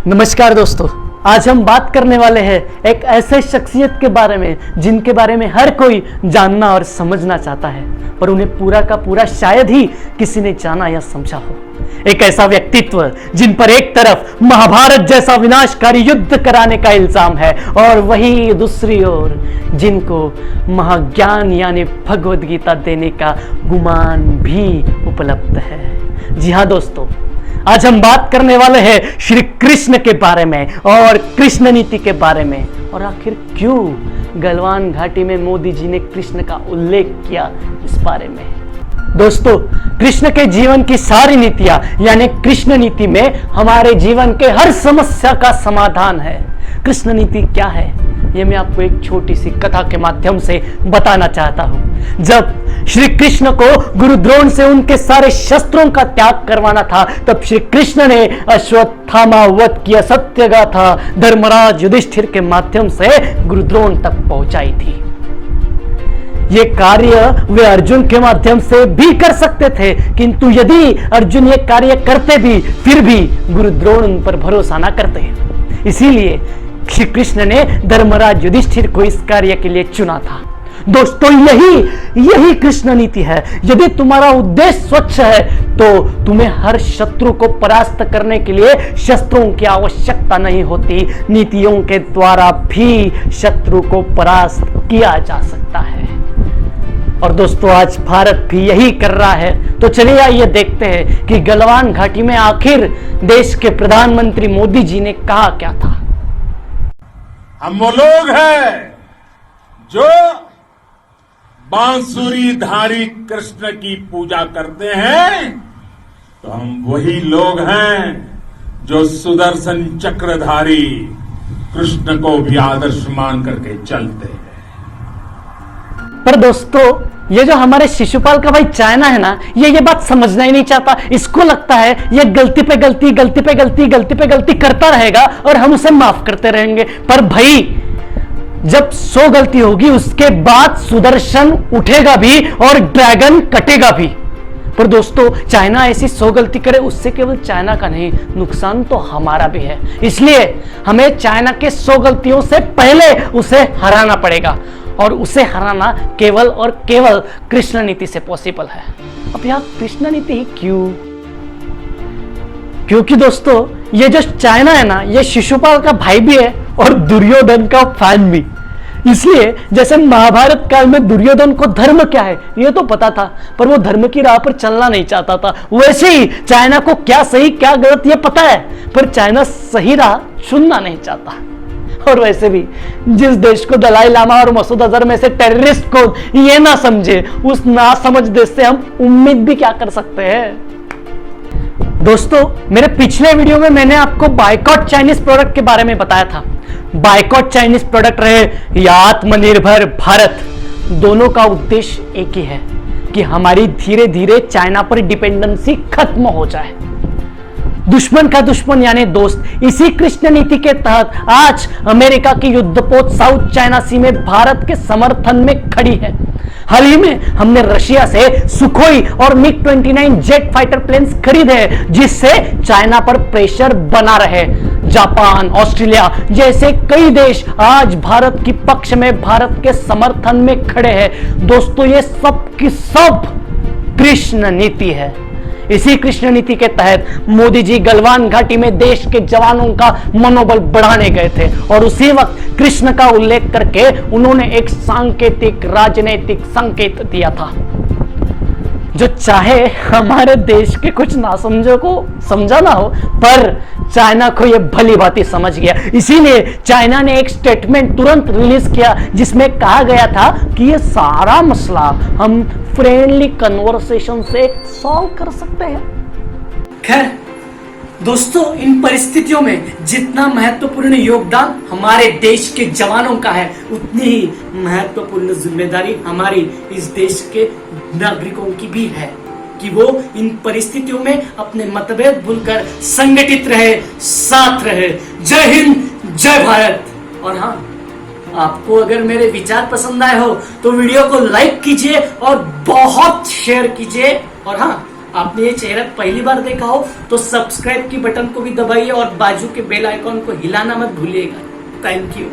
नमस्कार दोस्तों, आज हम बात करने वाले हैं एक ऐसे शख्सियत के बारे में जिनके बारे में हर कोई जानना और समझना चाहता है, पर उन्हें पूरा का पूरा शायद ही किसी ने जाना या समझा हो। एक ऐसा व्यक्तित्व जिन पर एक तरफ महाभारत जैसा विनाशकारी युद्ध कराने का इल्जाम है और वहीं दूसरी ओर जिनको महाज्ञान यानी भगवद गीता देने का गुमान भी उपलब्ध है। जी हाँ दोस्तों, आज हम बात करने वाले हैं श्री कृष्ण के बारे में और कृष्ण नीति के बारे में, और आखिर क्यों गलवान घाटी में मोदी जी ने कृष्ण का उल्लेख किया इस बारे में। दोस्तों, कृष्ण के जीवन की सारी नीतियां यानी कृष्ण नीति में हमारे जीवन के हर समस्या का समाधान है। कृष्ण नीति क्या है ये मैं आपको एक छोटी सी कथा के माध्यम से बताना चाहता हूं। जब श्री कृष्ण को गुरु द्रोण से उनके सारे शस्त्रों का त्याग करवाना था, तब श्री कृष्ण ने अश्वत्थामा वध की असत्य गाथा धर्मराज युधिष्ठिर के माध्यम से गुरु द्रोण तक पहुंचाई थी। ये कार्य वे अर्जुन के माध्यम से भी कर सकते थे, किंतु यदि अर्जुन ये कार्य करते भी फिर भी गुरु द्रोण उन पर भरोसा ना करते। इसीलिए श्री कृष्ण ने धर्मराज युधिष्ठिर को इस कार्य के लिए चुना था। दोस्तों, यही कृष्ण नीति है। यदि तुम्हारा उद्देश्य स्वच्छ है तो तुम्हें हर शत्रु को परास्त करने के लिए शस्त्रों की आवश्यकता नहीं होती। नीतियों के द्वारा भी शत्रु को परास्त किया जा सकता है। और दोस्तों, आज भारत भी यही कर रहा है। तो चलिए आइए देखते हैं कि गलवान घाटी में आखिर देश के प्रधानमंत्री मोदी जी ने कहा क्या था। हम वो लोग हैं जो बांसुरी धारी कृष्ण की पूजा करते हैं, तो हम वही लोग हैं जो सुदर्शन चक्रधारी कृष्ण को भी आदर्श मान करके चलते हैं। पर दोस्तों, ये जो हमारे शिशुपाल का भाई चाइना है ना, ये बात समझना ही नहीं चाहता। इसको लगता है ये गलती पे गलती करता रहेगा और हम उसे माफ करते रहेंगे। पर भाई, जब 100 गलती होगी उसके बाद सुदर्शन उठेगा भी और ड्रैगन कटेगा भी। पर दोस्तों, चाइना ऐसी 100 गलती करे उससे केवल चाइना का नहीं, नुकसान तो हमारा भी है। इसलिए हमें चाइना के 100 गलतियों से पहले उसे हराना पड़ेगा, और उसे हराना केवल और केवल कृष्ण नीति से पॉसिबल है। अब यह कृष्ण नीति ही क्यों? क्योंकि दोस्तों, ये जो चाइना है ना, ये शिशुपाल का भाई भी है और दुर्योधन का फैन भी। इसलिए जैसे महाभारत काल में दुर्योधन को धर्म क्या है ये तो पता था, पर वो धर्म की राह पर चलना नहीं चाहता था, वैसे ही चाइना को क्या सही क्या गलत ये पता है, पर चाइना सही राह चुनना नहीं चाहता। और वैसे भी जिस देश को दलाई लामा और मसूद अजहर में से टेररिस्ट को ये ना समझे, उस ना समझ देश से हम उम्मीद भी क्या कर सकते हैं। दोस्तों, मेरे पिछले वीडियो में मैंने आपको बायकॉट चाइनीज प्रोडक्ट के बारे में बताया था। बायकॉट चाइनीज प्रोडक्ट रहे या आत्मनिर्भर भारत, दोनों का उद्देश्य एक ही है कि हमारी धीरे धीरे चाइना पर डिपेंडेंसी खत्म हो जाए। दुश्मन का दुश्मन यानी दोस्त। इसी कृष्ण नीति के तहत आज अमेरिका की युद्धपोत साउथ चाइना सी में भारत के समर्थन में खड़ी है। हाल ही में हमने रशिया से सुखोई और मिग 29 जेट फाइटर प्लेन्स खरीदे, जिससे चाइना पर प्रेशर बना रहे। जापान, ऑस्ट्रेलिया जैसे कई देश आज भारत की पक्ष में भारत के समर्थन में खड़े हैं। दोस्तों, ये सब की सब कृष्ण नीति है। इसी कृष्ण नीति के तहत मोदी जी गलवान घाटी में देश के जवानों का मनोबल बढ़ाने गए थे, और उसी वक्त कृष्ण का उल्लेख करके उन्होंने एक सांकेतिक राजनीतिक संकेत दिया था, जो चाहे हमारे देश के कुछ नासमझों को समझा ना हो, पर चाइना को यह भली भांति समझ गया। इसीलिए चाइना ने एक स्टेटमेंट तुरंत रिलीज किया, जिसमें कहा गया था कि यह सारा मसला हम फ्रेंडली कन्वर्सेशन से सॉल्व कर सकते हैं। खैर दोस्तों, इन परिस्थितियों में जितना महत्वपूर्ण योगदान हमारे देश के जवानों का है, उतनी ही महत्वपूर्ण जिम्मेदारी हमारी इस देश के नागरिकों की भी है कि वो इन परिस्थितियों में अपने मतभेद भूलकर संगठित रहे, साथ रहे। जय हिंद, जय भारत। और हाँ, आपको अगर मेरे विचार पसंद आए हो तो वीडियो को लाइक कीजिए और बहुत शेयर कीजिए, और हाँ, आपने ये चेहरा पहली बार देखा हो तो सब्सक्राइब की बटन को भी दबाइए और बाजू के बेल आइकॉन को हिलाना मत भूलिएगा। Thank you.